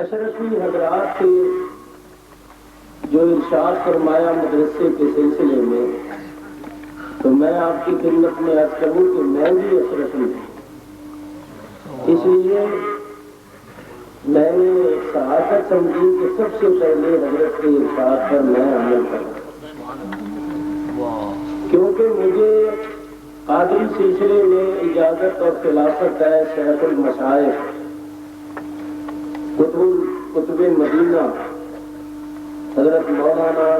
اشرفی حضرات سے جو ارشاد فرمایا مدرسے کے سلسلے میں، تو میں آپ کی خدمت میں عرض کروں کہ میں بھی اشرفی ہوں. اس لیے میں نے سعادت سمجھی کہ سب سے پہلے حضرت کے ارشاد پر میں عمل کروں، کیونکہ مجھے قادری سلسلے میں اجازت اور خلافت ہے شیخ المشائخ قطب مدینہ حضرت مولانا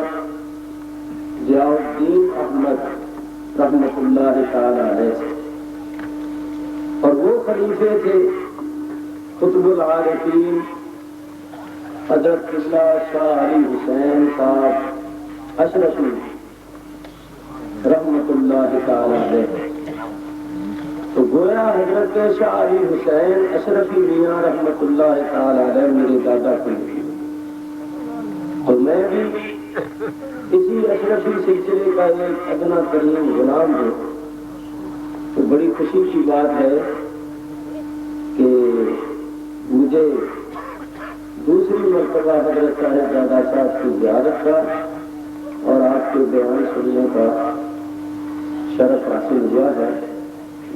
ضیاء الدین احمد رحمۃ اللہ تعالی علیہ سے، اور وہ خلیفے تھے قطب العارفین حضرت قبلہ شاہ علی حسین صاحب اشرفی رحمۃ اللہ تعالی علیہ. تو گویا حضرت شاہ علی حسین اشرفی میاں رحمۃ اللہ تعالی علیہ میرے دادا کے لیے، اور میں بھی اسی اشرفی سلسلے کا ایک ادنا ترین غلام ہوں. تو بڑی خوشی کی بات ہے کہ مجھے دوسری مرتبہ حضرت صاحب دادا صاحب کی زیارت کا اور آپ کے بیان سننے کا شرف حاصل ہوا ہے.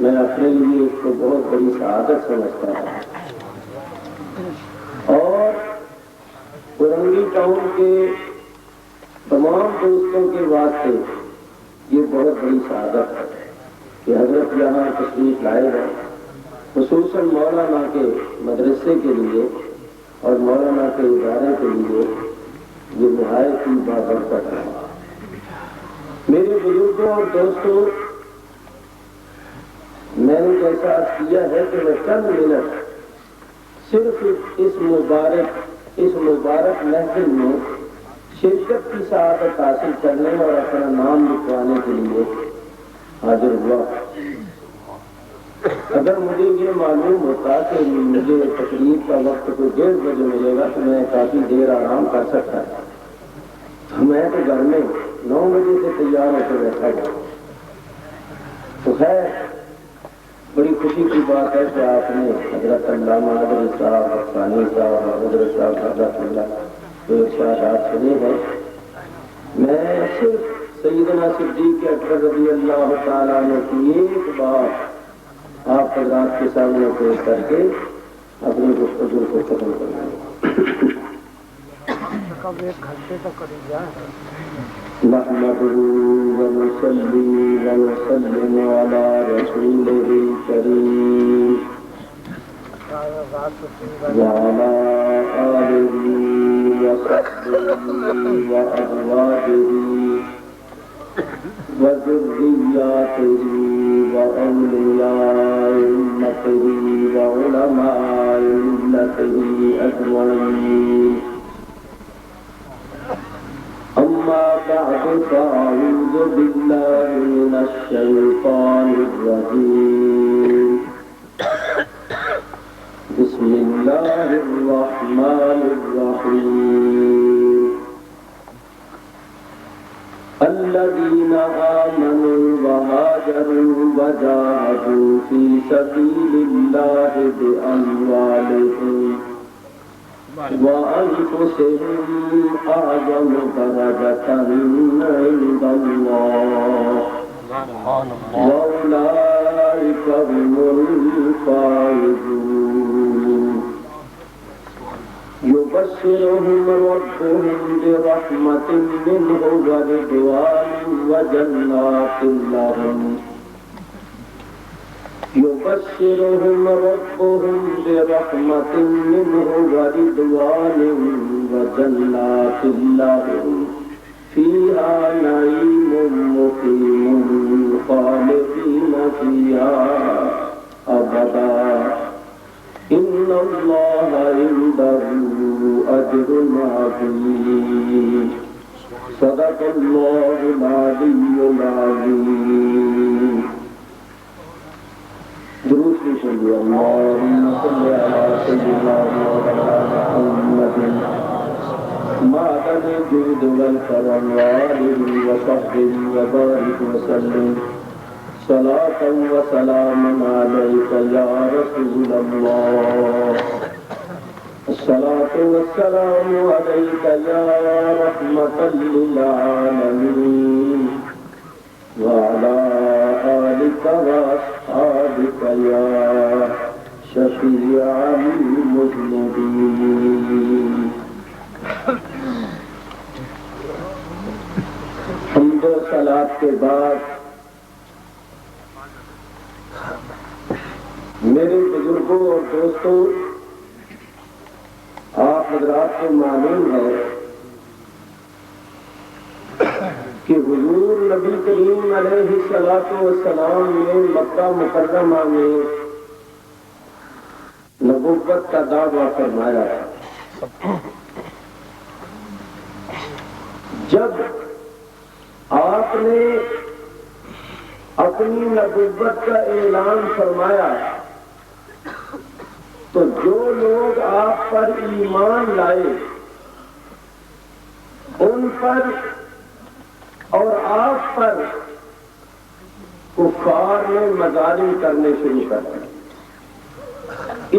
میں اپنے لیے اس کو بہت بڑی سعادت سمجھتا ہوں، اور پرنگی ٹاؤن کے تمام دوستوں کے واسطے یہ بہت بڑی سعادت ہے کہ حضرت یہاں تشریف لائے ہیں، خصوصاً مولانا کے مدرسے کے لیے اور مولانا کے ادارے کے لیے. یہ نہایت ہی بابرکت ہے. میرے بزرگوں اور دوستوں، میں نے جیسا عرض کیا ہے کہ میں چند منٹ صرف اس مبارک محفل میں شرکت کی سعادت حاصل کرنے اور اپنا نام لکھوانے کے لیے حاضر ہوا. اگر مجھے یہ معلوم ہوتا کہ مجھے تقریب کا وقت کو 1:30 بجے ملے گا تو میں کافی دیر آرام کر سکتا تھا. میں تو گھر میں 9 بجے سے تیار ہو کے بیٹھا گیا. تو خیر بڑی خوشی کی بات ہے کہ آپ نے حضرت علامہ حضرت صاحب ثانی صاحب اور حضرت صاحب حضرت اللہ جو ارشادات سنے ہیں. میں صرف سیدنا صدیق اکبر رضی اللہ تعالیٰ عنہ کی ایک بات آپ حضرات کے سامنے پیش کر کے اپنی گفتگو کو ختم کرنا ہے. نحمده ونصلي ونسلم على رسوله الكريم وعلى آله وصحبه وأزواجه وذرياته وأولياء أمته وعلماء ملته أجمعين. أما بعد فأعوذ بالله من الشيطان الرجيم. بسم الله الرحمن الرحيم. الذين آمنوا وهاجروا وجاهدوا في سبيل الله بأموالهم وأنفسهم أعظم درجة عند الله وأولئك هم الفائزون. يبشرهم ربهم برحمة منه ورضوان وجنات لهم يبشرهم ربهم برحمة منه ورضوان وجنات لهم فيها نعيم مقيم خالدين فيها أبدا إن الله عنده أجر عظيم. صدق الله العلي العظيم. درود کی صلی اللہم صلی علی سیدنا محمد معدن الجود والکرم وآلہ وصحبہ وبارک وسلم. صلاة وسلام علیک یا رسول اللہ. الصلاة والسلام عليك يا رحمة للعالمين وعلى آلك وأصحابك يا شفيع المذنبين. حمد و صلاۃ کے بعد میرے بزرگوں اور دوستوں، آپ حضرات کو معلوم ہے کہ حضور نبی کریم علیہ الصلوۃ والسلام نے مکہ مکرمہ میں نبوت کا دعویٰ فرمایا تھا۔ جب آپ نے اپنی نبوت کا اعلان فرمایا تو جو لوگ آپ پر ایمان لائے ان پر اور آپ پر کفار نے مظالم کرنے شروع کر دیے۔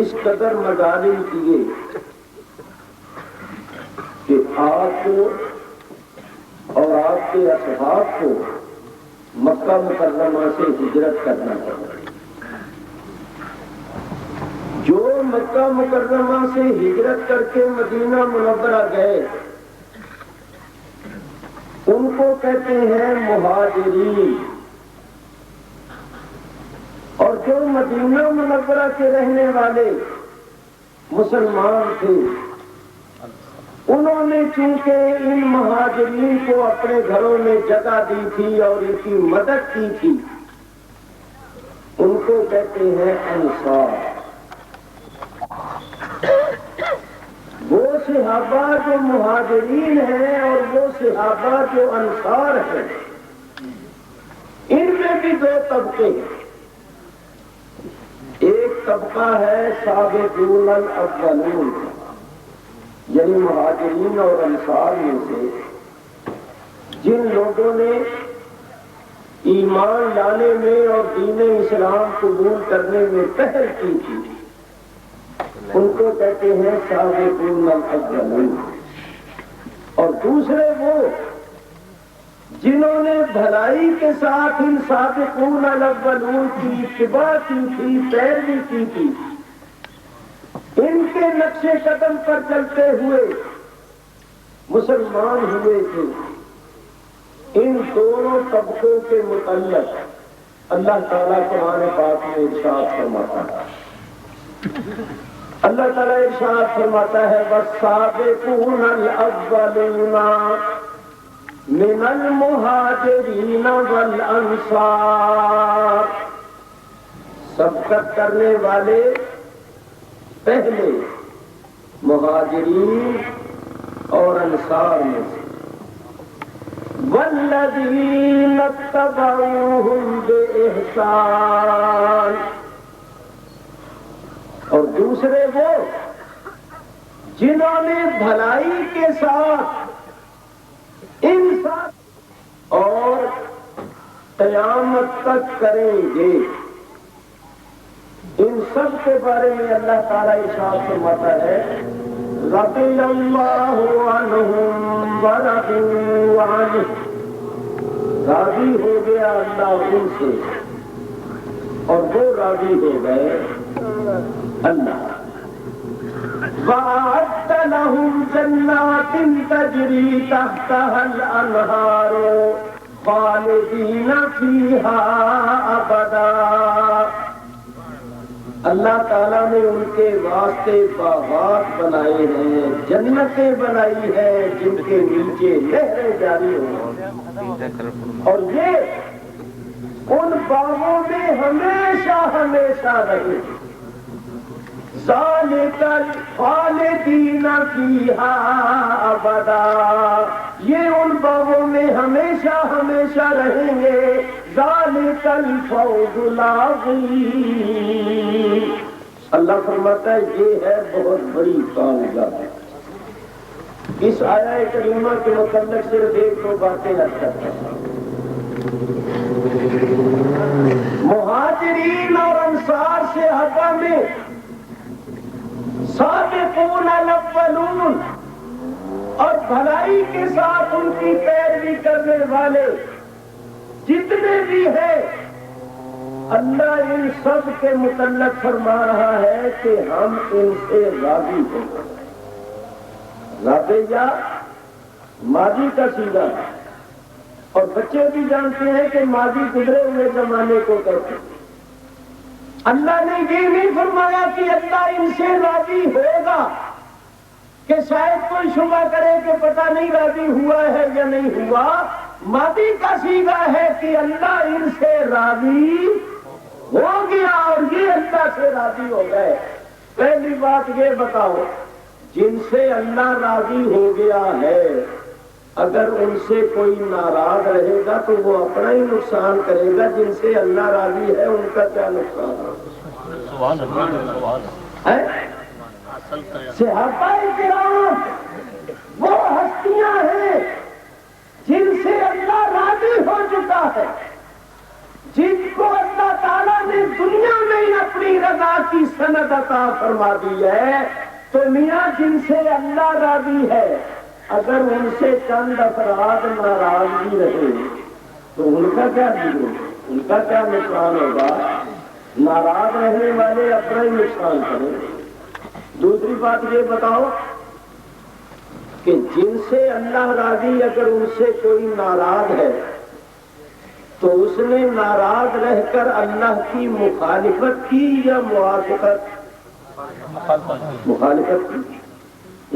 اس قدر مظالم کیے کہ آپ کو اور آپ کے اصحاب کو مکہ مکرمہ سے ہجرت کرنا پڑا۔ جو مکہ مکرمہ سے ہجرت کر کے مدینہ منورہ گئے ان کو کہتے ہیں مہاجرین، اور جو مدینہ منورہ کے رہنے والے مسلمان تھے انہوں نے چونکہ ان مہاجرین کو اپنے گھروں میں جگہ دی تھی اور ان کی مدد کی تھی ان کو کہتے ہیں انصار۔ وہ صحابہ جو مہاجرین ہیں اور وہ صحابہ جو انصار ہیں ان میں بھی دو طبقے ہیں۔ ایک طبقہ ہے سابقون الاولون، یعنی مہاجرین اور انصار میں سے جن لوگوں نے ایمان لانے میں اور دین اسلام قبول کرنے میں پہل کی تھی ان کو کہتے ہیں سابقون الاولون۔ اور دوسرے وہ جنہوں نے بھلائی کے ساتھ ان سابقون الاولون کی اتباع کی تھی، پیروی کی تھی، ان کے نقش قدم پر چلتے ہوئے مسلمان ہوئے تھے۔ ان دونوں طبقوں کے متعلق اللہ تعالیٰ قرآن پاک میں ارشاد فرماتا ہے۔ اللہ تعالیٰ ارشاد فرماتا ہے وَالسَّابِقُونَ الْأَوَّلُونَ مِنَ الْمُهَاجِرِينَ وَالْأَنصَارِ، سبقت کرنے والے پہلے مہاجرین اور انصار میں سے، وَالَّذِينَ اتَّبَعُوهُمْ بِإِحْسَانٍ، اور دوسرے وہ جنہوں نے بھلائی کے ساتھ انصاف اور قیامت تک کریں گے، ان سب کے بارے میں اللہ تعالیٰ ارشاد فرماتا ہے رضی اللہ عنہم ورضوا عنہ، راضی ہو گیا اللہ ان سے اور وہ راضی ہو گئے اللہ۔ وَأَعَدَّ لَهُمْ جَنَّاتٍ تَجْرِي تَحْتَهَا الْأَنْهَارُ خَالِدِينَ فِيهَا أَبَدًا، اللہ تعالیٰ نے ان کے واسطے باغات بنائے ہیں، جنتیں بنائی ہیں جن کے نیچے نہریں جاری ہوں، اور یہ ان باغوں میں ہمیشہ ہمیشہ رہے۔ ذَلِكَ الْخَالِدِينَ فِيهَا أَبَدًا، یہ ان باغوں میں ہمیشہ ہمیشہ رہیں گے۔ ذَلِكَ الْفَوْزُ الْعَظِيمُ، اللہ فرماتا ہے یہ ہے بہت بڑی کامیابی۔ اس آیہ کریمہ کے متعلق صرف ایک دو باتیں عرض کرتا ہوں۔ مہاجرین اور انصار سے صحابہ میں سابقون الاولون، اور بھلائی کے ساتھ ان کی پیروی کرنے والے جتنے بھی ہیں، اللہ ان سب کے متعلق فرما رہا ہے کہ ہم ان سے راضی ہوں گے۔ راضیہ ماضی کا صیغہ ہے، اور بچے بھی جانتے ہیں کہ ماضی گزرے ہوئے زمانے کو کہتے ہیں۔ اللہ نے یہ نہیں فرمایا کہ اللہ ان سے راضی ہوگا، کہ شاید کوئی شبہ کرے کہ پتہ نہیں راضی ہوا ہے یا نہیں ہوا۔ ماضی کا صیغہ ہے کہ اللہ ان سے راضی ہو گیا، اور یہ اللہ سے راضی ہو گئے۔ پہلی بات یہ بتاؤ، جن سے اللہ راضی ہو گیا ہے، اگر ان سے کوئی ناراض رہے گا تو وہ اپنا ہی نقصان کرے گا۔ جن سے اللہ راضی ہے ان کا کیا نقصان ہے؟ صحابہ کرام وہ ہستیاں ہیں جن سے اللہ راضی ہو چکا ہے، جن کو اللہ تعالیٰ نے دنیا میں ہی اپنی رضا کی سند عطا فرما دی ہے۔ تو میاں جن سے اللہ راضی ہے، اگر ان سے چند افراد ناراض بھی رہے تو ان کا کیا بگڑے، ان کا کیا نقصان ہوگا؟ ناراض رہنے والے اپنا ہی نقصان کریں۔ دوسری بات یہ بتاؤ کہ جن سے اللہ راضی، اگر ان سے کوئی ناراض ہے تو اس نے ناراض رہ کر اللہ کی مخالفت کی یا موافقت؟ مخالفت کی۔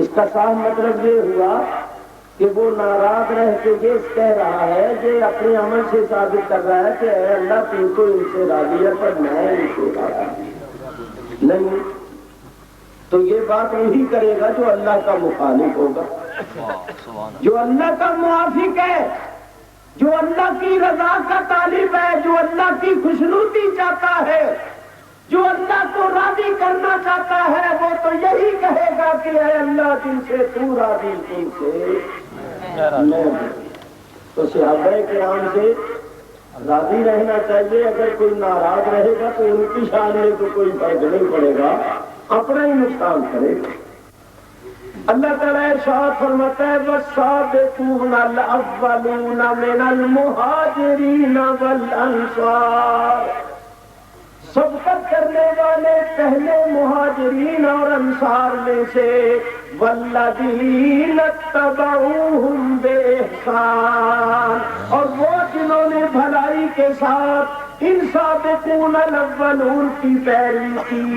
اس کا صاف مطلب یہ ہوا کہ وہ ناراض رہ کے یہ کہہ رہا ہے، یہ اپنے عمل سے ثابت کر رہا ہے کہ اے اللہ تم تو ان سے راضی ہے پر میں ان سے راضی نہیں۔ تو یہ بات وہی کرے گا جو اللہ کا مخالف ہوگا، جو اللہ کا موافق ہے، جو اللہ کی رضا کا طالب ہے، جو اللہ کی خوشنودی چاہتا ہے، جو اللہ کو راضی کرنا چاہتا ہے، وہ تو یہی کہے گا کہ اے اللہ جن سے تو راضی تم سے میں ہوں۔ تو صحابہ کرام سے راضی رہنا چاہیے۔ اگر کوئی ناراض رہے گا تو ان کی شان میں تو کوئی فرق نہیں پڑے گا، اپنا ہی نقصان کرے گا۔ اللہ تعالیٰ ارشاد فرماتا ہے والسابقون الاولون من المہاجرین والانصار، سبقت کرنے والے پہلے مہاجرین اور انصار میں سے، والذین اتبعوہم بإحسان، اور وہ جنہوں نے بھلائی کے ساتھ ان سابقون الاولون کی پیروی کی،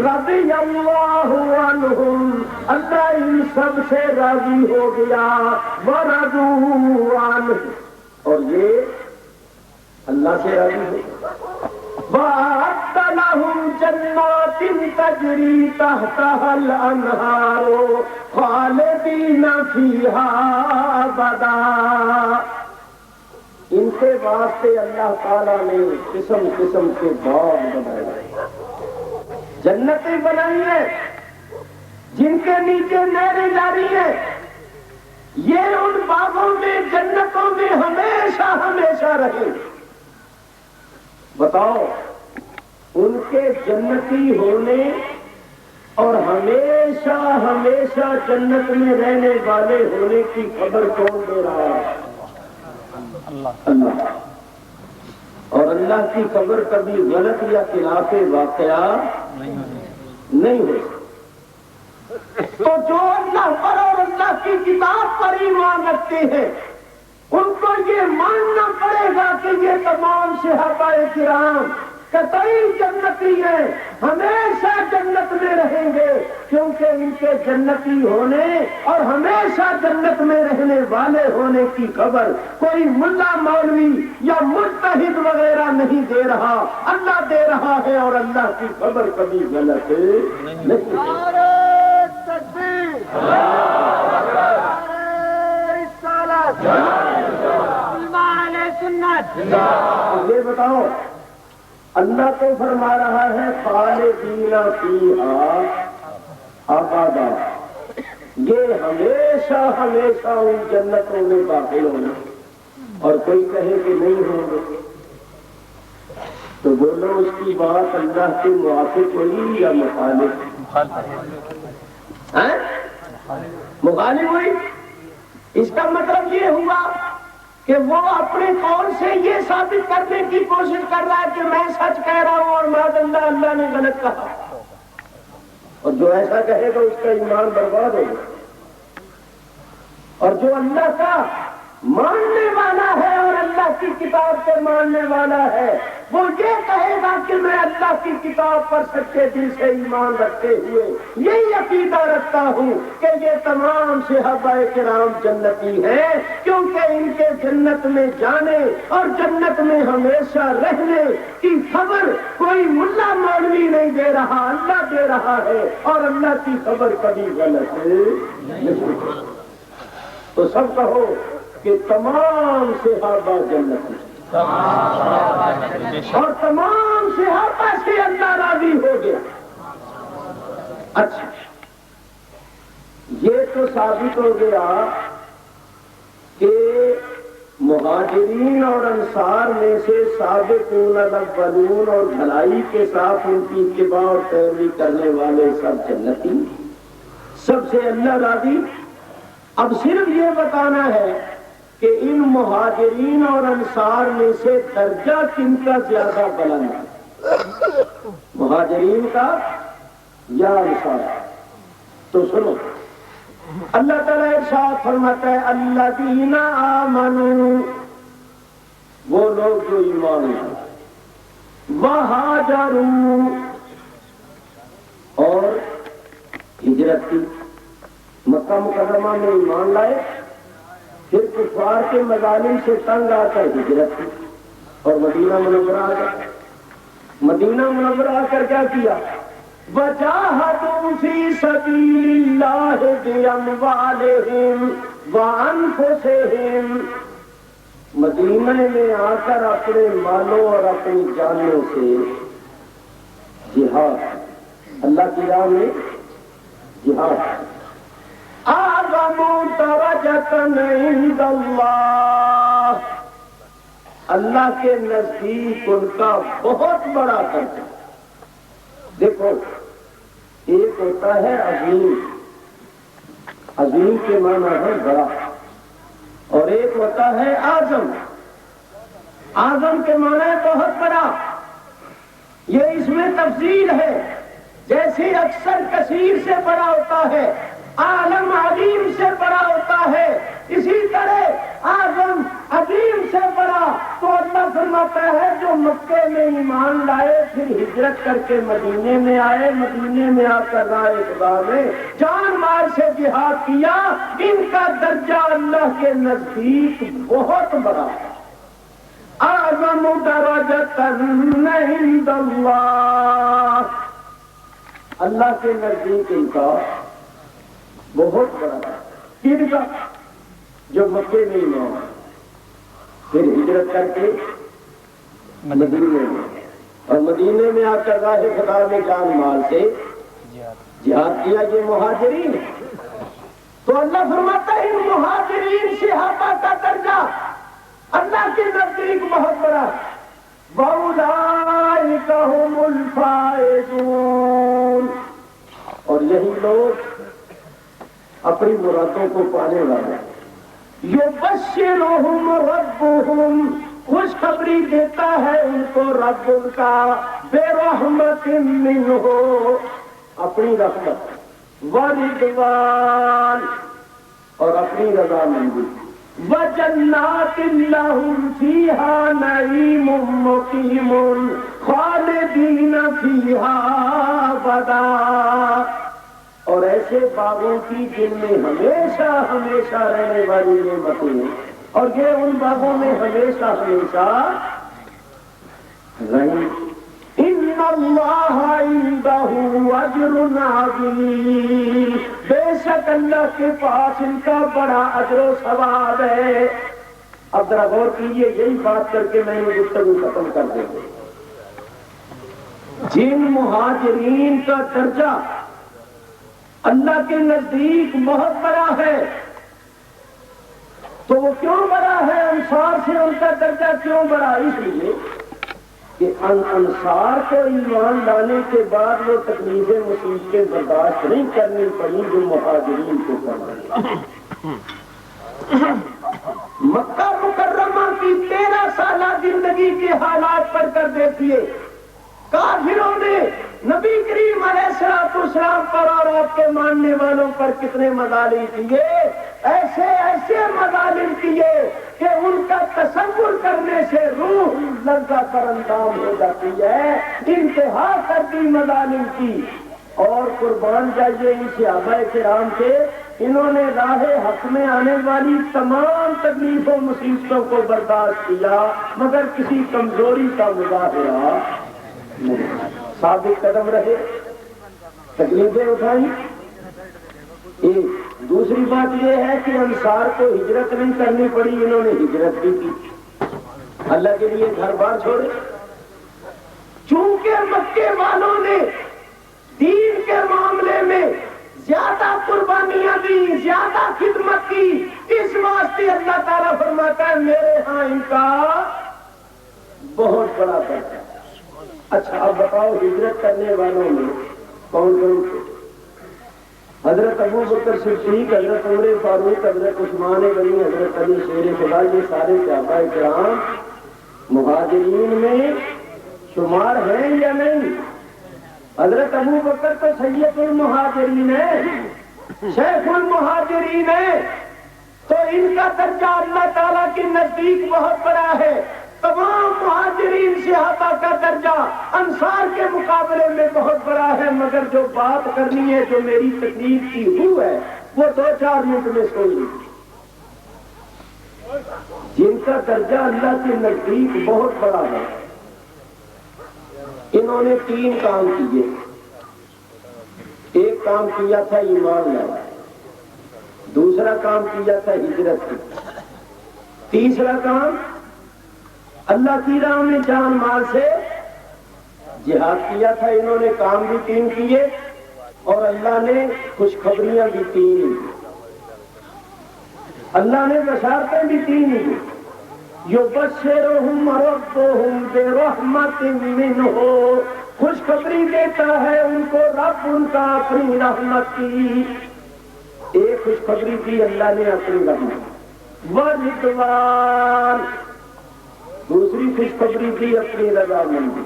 رضی اللہ عنہم، اللہ ان سب سے راضی ہو گیا، ورضوا عنہ، اور یہ اللہ سے راضی ہو گیا۔ وَأَعَدَّ لَهُمْ جَنَّاتٍ تَجْرِي تَحْتَهَا الْأَنْهَارُ خَالِدِينَ فِيهَا أَبَدًا، ان کے واسطے اللہ تعالیٰ نے قسم قسم کے باغ بنائے، جنتیں بنائی ہیں جن کے نیچے نہریں جاری ہیں۔ یہ ان باغوں میں، جنتوں میں ہمیشہ ہمیشہ رہیں۔ بتاؤ، ان کے جنتی ہونے اور ہمیشہ ہمیشہ جنت میں رہنے والے ہونے کی خبر کون دے رہا ہے؟ اللہ۔ اور اللہ کی خبر کبھی غلط یا خلاف واقعہ نہیں ہو سکتی۔ تو جو اللہ پر اور اللہ کی کتاب پر ایمان رکھتے ہیں، ان کو یہ ماننا پڑے گا کہ یہ تمام صحابہ کرام قطعی جنتی ہیں، ہمیشہ جنت میں رہیں گے، کیونکہ ان کے جنتی ہونے اور ہمیشہ جنت میں رہنے والے ہونے کی خبر کوئی ملا مولوی یا مجتہد وغیرہ نہیں دے رہا، اللہ دے رہا ہے، اور اللہ کی خبر کبھی غلط نہیں۔ یہ بتاؤ، اللہ تو فرما رہا ہے خالدین فیہا ابدا، یہ ہمیشہ ہمیشہ ان جنتوں میں داخل ہونا، اور کوئی کہے کہ نہیں ہوں گے تو بولو اس کی بات اللہ کے موافق ہوئی یا مخالف؟ مخالف ہوئی، اس کا مطلب یہ ہوا کہ وہ اپنے قول سے یہ ثابت کرنے کی کوشش کر رہا ہے کہ میں سچ کہہ رہا ہوں اور معاذ اللہ اللہ نے غلط کہا، اور جو ایسا کہے گا اس کا ایمان برباد ہوگا۔ اور جو اللہ کا ماننے والا ہے اور اللہ کی کتاب سے ماننے والا ہے وہ یہ کہے گا کہ میں اللہ کی کتاب پر سچے دل سے ایمان رکھتے ہوئے یہی عقیدہ رکھتا ہوں کہ یہ تمام صحابہ کرام جنتی ہیں، کیونکہ ان کے جنت میں جانے اور جنت میں ہمیشہ رہنے کی خبر کوئی ملا مولوی نہیں دے رہا، اللہ دے رہا ہے، اور اللہ کی خبر کبھی غلط نہیں۔ تو سب کہو کہ تمام صحابہ جنتی، اور تمام صحابہ سے اللہ راضی ہو گیا۔ اچھا، یہ تو ثابت ہو گیا کہ مہاجرین اور انصار میں سے سابقون الاولون اور بھلائی کے ساتھ ان کی اتباع اور پیروی کرنے والے سب جنتی، سب سے اللہ راضی۔ اب صرف یہ بتانا ہے کہ ان مہاجرین اور انصار میں سے درجہ کن کا زیادہ بلند ہے، مہاجرین کا یا انصار؟ تو سنو، اللہ تعالیٰ ارشاد فرماتا ہے الذین آمنوا، وہ لوگ جو ایمان لائے، وہاجروا، اور ہجرت کی، مکہ مکرمہ میں ایمان لائے، پھر کفار کے مظالم سے تنگ آ کر ہجرت کی اور مدینہ منورہ آ گئے۔ مدینہ منورہ آ کر کیا کیا؟ وجاہدوا فی سبیل اللہ باموالہم وانفسہم، مدینہ میں آ کر اپنے مالوں اور اپنی جانوں سے جہاد، اللہ کی راہ میں جہاد۔ اعظم درجۃ عند اللہ، اللہ کے نزدیک ان کا بہت بڑا درجہ۔ دیکھو، ایک ہوتا ہے عظیم، عظیم کے معنی ہے بڑا، اور ایک ہوتا ہے اعظم، اعظم کے معنی ہے بہت بڑا۔ یہ اس میں تفصیل ہے، جیسے اکثر کثیر سے بڑا ہوتا ہے، عالم عظیم سے بڑا ہوتا ہے، اسی طرح اعظم عظیم سے بڑا۔ تو اللہ فرماتا ہے جو مکے میں ایمان لائے پھر ہجرت کر کے مدینے میں آئے، مدینے میں آ کر راہ خدا میں جان مال سے جہاد کیا، ان کا درجہ اللہ کے نزدیک بہت بڑا ہے۔ اعظم درجۃ عند اللہ، اللہ کے نزدیک ان کا بہت بڑا ہے۔ کن کا؟ جو مکے میں ایمان پھر ہجرت کر کے مدینے میں، اور مدینے میں آ کر راہ خدا میں جان مال سے جہاد کیا، یہ مہاجرین ہے۔ تو اللہ فرماتا ہے ان مہاجرین صحابہ کا درجہ اللہ کے نزدیک بہت بڑا ہے۔ وَأُولَٰئِكَ هُمُ الْفَائِزُونَ، اور یہی لوگ اپنی مرادوں کو پانے والے۔ یبشرہم ربہم، خوشخبری دیتا ہے ان کو رب ان کا، برحمت منہ، اپنی رحمت، ورضوان، اور اپنی رضامندی، وجنات لہم فیہا نعیم مقیم خالدین فیہا ابدا، اور ایسے باغوں کی جن میں ہمیشہ ہمیشہ رہنے والی نعمتیں ہیں، اور یہ ان باغوں میں ہمیشہ ہمیشہ رہیں۔ ان اللہ عندہ اجر عظیم، بے شک اللہ کے پاس ان کا بڑا اجر و ثواب ہے۔ اب ذرا غور کیجیے، یہی بات کر کے میں نے گفتگو ختم کر دیں گے۔ جن مہاجرین کا درجہ اللہ کے نزدیک بہت بڑا ہے، تو وہ کیوں بڑا ہے؟ انصار سے ان کا درجہ کیوں بڑا؟ اس لیے کہ انصار کو ایمان لانے کے بعد وہ تکلیفیں مصیبتیں برداشت نہیں کرنی پڑی جو مہاجرین کو کرنا۔ مکہ مکرمہ کی 13 سالہ زندگی کے حالات پڑھ کر دیکھیے، کافروں نے نبی کریم علیہ السلام پر اور آپ کے ماننے والوں پر کتنے مظالم کیے، ایسے ایسے مظالم کیے کہ ان کا تصور کرنے سے روح لرزہ پر اندام ہو جاتی ہے، انتہا کر دی مظالم کی۔ اور قربان جائیے ان صحابہ کرام کے، انہوں نے راہ حق میں آنے والی تمام تکلیفوں مصیبتوں کو برداشت کیا، مگر کسی کمزوری کا مظاہرہ نہیں، ثابت قدم رہے، تکلیفیں اٹھائیں۔ ایک دوسری بات یہ ہے کہ انصار کو ہجرت نہیں کرنی پڑی، انہوں نے ہجرت بھی کی، اللہ کے لیے گھر بار چھوڑے۔ چونکہ مکے والوں نے دین کے معاملے میں زیادہ قربانیاں دی، زیادہ خدمت کی، اس واسطے اللہ تعالیٰ فرماتا ہے میرے ہاں ان کا بہت بڑا درجہ ہے۔ اچھا اب بتاؤ ہجرت کرنے والوں میں کون کون تھے؟ حضرت ابو بکر صدیق، حضرت عمر فاروق، حضرت عثمان غنی، حضرت علی شیر خدا، یہ سارے صحابہ کرام مہاجرین میں شمار ہیں یا نہیں؟ حضرت ابو بکر تو سید المہاجرین ہے، شیخ المہاجرین ہے، تو ان کا درجہ اللہ تعالیٰ کے نزدیک بہت بڑا ہے۔ تمام مہاجرین صحابہ کا درجہ انصار کے مقابلے میں بہت بڑا ہے، مگر جو بات کرنی ہے، جو میری تکلیف کی روح ہے، وہ 2-4 منٹ میں سوچ لیجیے۔ جن کا درجہ اللہ کے نزدیک بہت بڑا ہے، انہوں نے 3 کام کیے۔ ایک کام کیا تھا ایمان لایا، دوسرا کام کیا تھا ہجرت کی، تیسرا کام اللہ کی راہ میں جان مال سے جہاد کیا تھا۔ انہوں نے کام بھی 3 کیے اور اللہ نے خوشخبریاں بھی 3 دی، اللہ نے بشارتیں بھی 3 دی۔ یبشرہم ربہم برحمت منہ، خوشخبری دیتا ہے ان کو رب ان کا اپنی رحمت کی۔ ایک خوشخبری دی اللہ نے اپنی رحمت، ورضوان، دوسری خوشخبری دی اپنی رضامندی،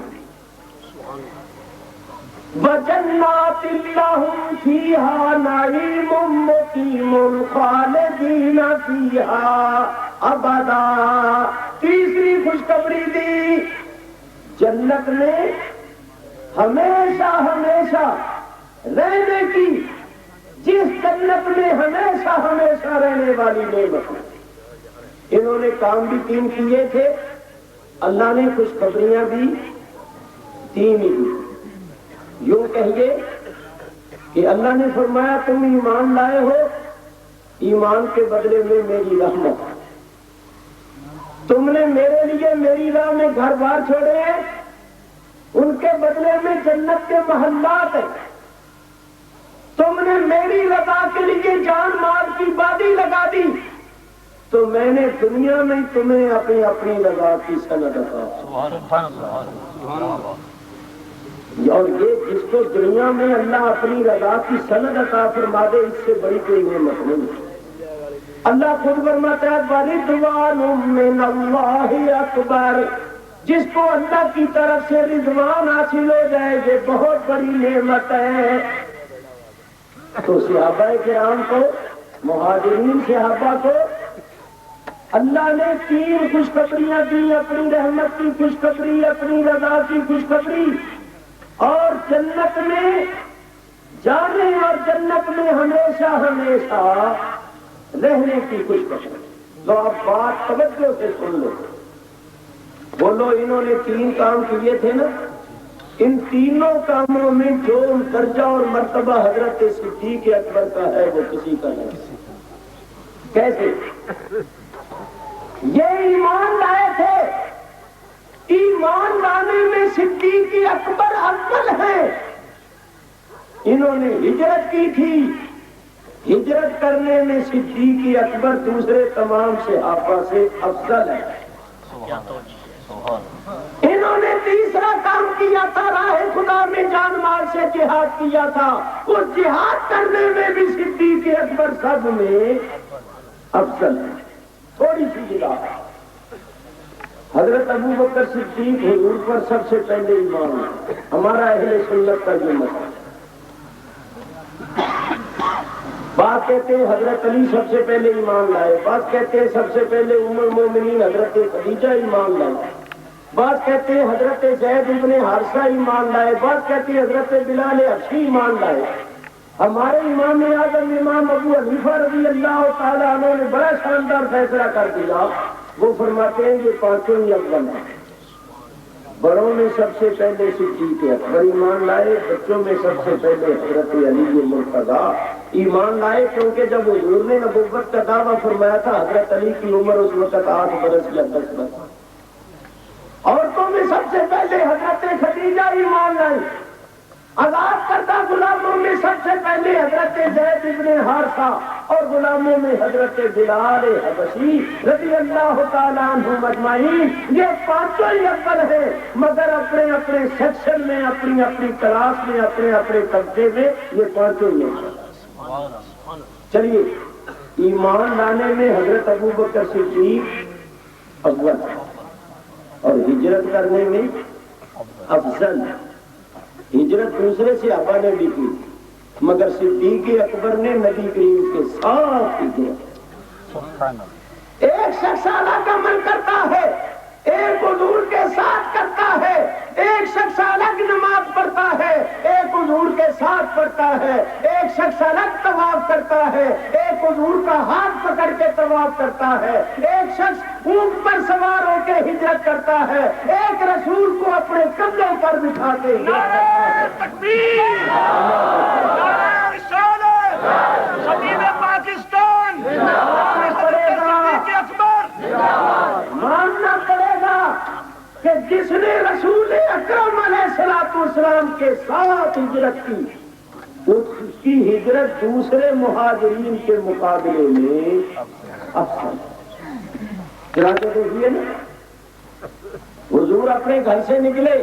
وجنات لہم فیہا نعیم مقیم خالدین فیہا ابدا، تیسری خوشخبری دی جنت میں ہمیشہ ہمیشہ رہنے کی، جس جنت میں ہمیشہ ہمیشہ رہنے والی نعمت۔ انہوں نے کام بھی 3 کیے تھے، اللہ نے خوشخبریاں بھی 3 ہی دی۔ یوں کہیے کہ اللہ نے فرمایا تم ایمان لائے ہو، ایمان کے بدلے میں میری رحمت، تم نے میرے لیے میری راہ میں گھر بار چھوڑے ہیں، ان کے بدلے میں جنت کے محلات ہیں، تم نے میری رضا کے لیے جان مال کی بادی لگا دی، تو میں نے دنیا میں تمہیں اپنی اپنی رضا کی سند عطا۔ اور یہ جس کو دنیا میں اللہ اپنی رضا کی سند عطا فرما دے، اس سے بڑی کوئی نعمت نہیں۔ اللہ خود فرماتا ہے وَرِضْوَانٌ مِّنَ اللَّهِ اکبر، جس کو اللہ کی طرف سے رضوان حاصل ہو جائے یہ بہت بڑی نعمت ہے۔ تو صحابہ کرام کو، مہاجرین صحابہ کو اللہ نے 3 خوشخبریاں دی، اپنی رحمت کی خوشخبری، اپنی رضا کی خوشخبری، اور جنت میں جانے اور جنت میں ہمیشہ ہمیشہ رہنے کی خوشخبری۔ تو آپ بات توجہ سے سن لو، بولو انہوں نے 3 کام کیے تھے نا، ان تینوں کاموں میں جو درجہ اور مرتبہ حضرت صدیق اکبر کا ہے وہ کسی کا نہیں۔ کیسے؟ یہ ایمان لائے تھے، ایمان لانے میں صدیق اکبر اول ہے، انہوں نے ہجرت کی تھی، ہجرت کرنے میں صدیق اکبر دوسرے تمام صحابہ سے افضل ہے۔ انہوں نے تیسرا کام کیا تھا، راہ خدا میں جان مال سے جہاد کیا تھا۔ اس جہاد کرنے میں بھی صدیق اکبر سب میں افضل ہے۔ تھوڑی سی جگہ حضرت ابو بکر صدیق حضور پر سب سے پہلے ایمان ہے، ہمارا اہل سنت کا یہ مسئلہ۔ بات کہتے ہیں حضرت علی سب سے پہلے ایمان لائے، بات کہتے ہیں سب سے پہلے ام المومنین حضرت خدیجہ ایمان لائے، بات کہتے ہیں حضرت زید ابن حارثہ ایمان لائے، بات کہتے ہیں حضرت بلال حبشی ایمان لائے۔ ہمارے امام اعظم امام ابو حنیفہ رضی اللہ تعالیٰ عنہ نے بڑا شاندار فیصلہ کر دیا، وہ فرماتے ہیں یہ پانچوں ہی افضل ہیں۔ بڑوں میں سب سے پہلے صدیق اکبر ایمان لائے، بچوں میں سب سے پہلے حضرت علی مرتضی ایمان لائے، کیونکہ جب حضور نے نبوت کا دعویٰ فرمایا تھا حضرت علی کی عمر اس وقت 8 برس یا 10 برس۔ عورتوں میں سب سے پہلے حضرت خدیجہ ایمان لائی، آزاد کردہ غلاموں میں سب سے پہلے حضرت زید ابن حارثہ اور غلاموں میں حضرت بلال حبشی رضی اللہ تعالیٰ عنہم اجمعین۔ یہ پانچوں ہی اول ہیں، مگر اپنے اپنے سیکشن میں، اپنی اپنی کلاس میں، اپنے اپنے طبقے میں یہ پانچوں ہی ہیں۔ چلیے، ایمان لانے میں حضرت ابو بکر صدیق اول اور ہجرت کرنے میں افضل۔ ہجرت دوسرے صحابہ نے بھی کی، مگر صدیق اکبر نے نبی کریم کے ساتھ ہجرت۔ ایک شخص الگ عمل کرتا ہے، ایک حضور کے ساتھ کرتا ہے، ایک شخص الگ نماز پڑھتا ہے، ایک حضور کے ساتھ پڑھتا ہے، ایک شخص الگ طواف کرتا ہے، ایک حضور کا ہاتھ پکڑ کے طواف کرتا ہے، ایک شخص اونٹ پر سوار ہو کے ہجرت کرتا ہے، ایک رسول کو اپنے کندھوں پر بٹھا کے ہجرت کرتا ہے۔ تکبیر! نعرہ رسالت! خطیب پاکستان! صدیق اکبر! ماننا پڑے گا کہ جس نے رسول اکرم علیہ السلام کے ساتھ ہجرت کی، اس کی ہجرت دوسرے مہاجرین کے مقابلے میں افضل۔ چنانچہ دیکھیے نا، حضور اپنے گھر سے نکلے،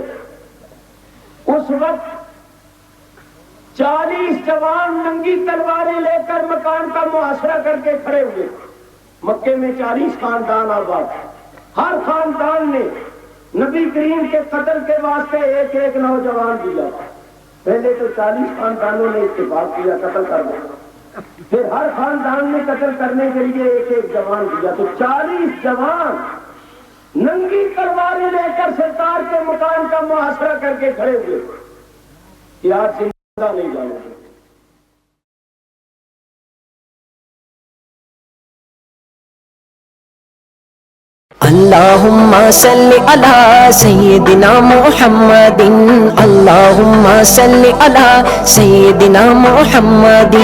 اس وقت 40 جوان ننگی تلواریں لے کر مکان کا محاصرہ کر کے کھڑے ہوئے۔ مکے میں 40 خاندان آباد، ہر خاندان نے نبی کریم کے قتل کے واسطے ایک ایک نوجوان دیا۔ پہلے تو 40 خاندانوں نے اتفاق کیا قتل کر دیا، پھر ہر خاندان نے قتل کرنے کے لیے ایک ایک جوان دیا، تو 40 جوان ننگی تلواریں لے کر سرکار کے مکان کا محاصرہ کر کے کھڑے ہوئے کہ آج زندہ نہیں جانے گے۔ اللہم صلی علی سیدنا محمد، اللہم صلی علی سیدنا محمد۔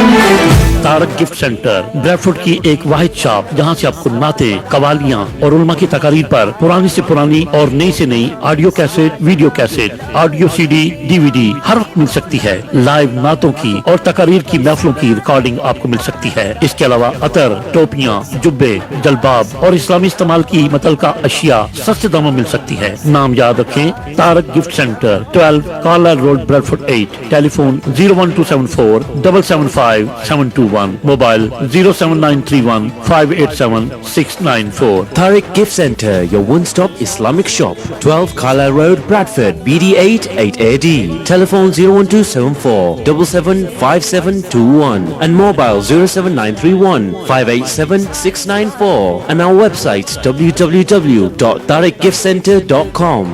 تارک گفٹ سینٹر بریڈفورڈ کی ایک واحد شاپ جہاں سے آپ کو نعتیں، قوالیاں اور علماء کی تقاریر پر پرانی سے پرانی اور نئی سے نئی audio cassette, video cassette, audio CD, DVD ہر وقت مل سکتی ہے۔ لائیو نعتوں کی اور تقاریر کی محفلوں کی ریکارڈنگ آپ کو مل سکتی ہے۔ اس کے علاوہ عطر، ٹوپیاں، جبے، جلباب اور اسلامی استعمال کی متعلقہ اشیاء سستے داموں مل سکتی ہے۔ نام یاد رکھیں، Tariq gift centre, 12 Carlisle road, Bradford 8۔ Telephone 01274 775 721، mobile 07931 587 694۔ Tariq Gift Center, your one-stop Islamic shop, 12 Carlisle Road, Bradford, BD8 8AD. Telephone 01274 775721 and mobile 07931 587 694 and our website www.tariqgiftcenter.com.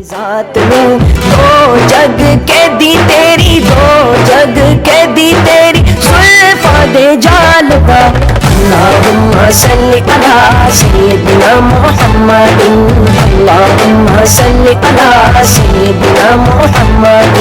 ذات میں دو جگ کے دی تیری، دو جگ کے دی تیری زلفاں دے جانتا۔ اللہم صلی علی سیدنا محمد، اللہم صلی علی سیدنا محمد۔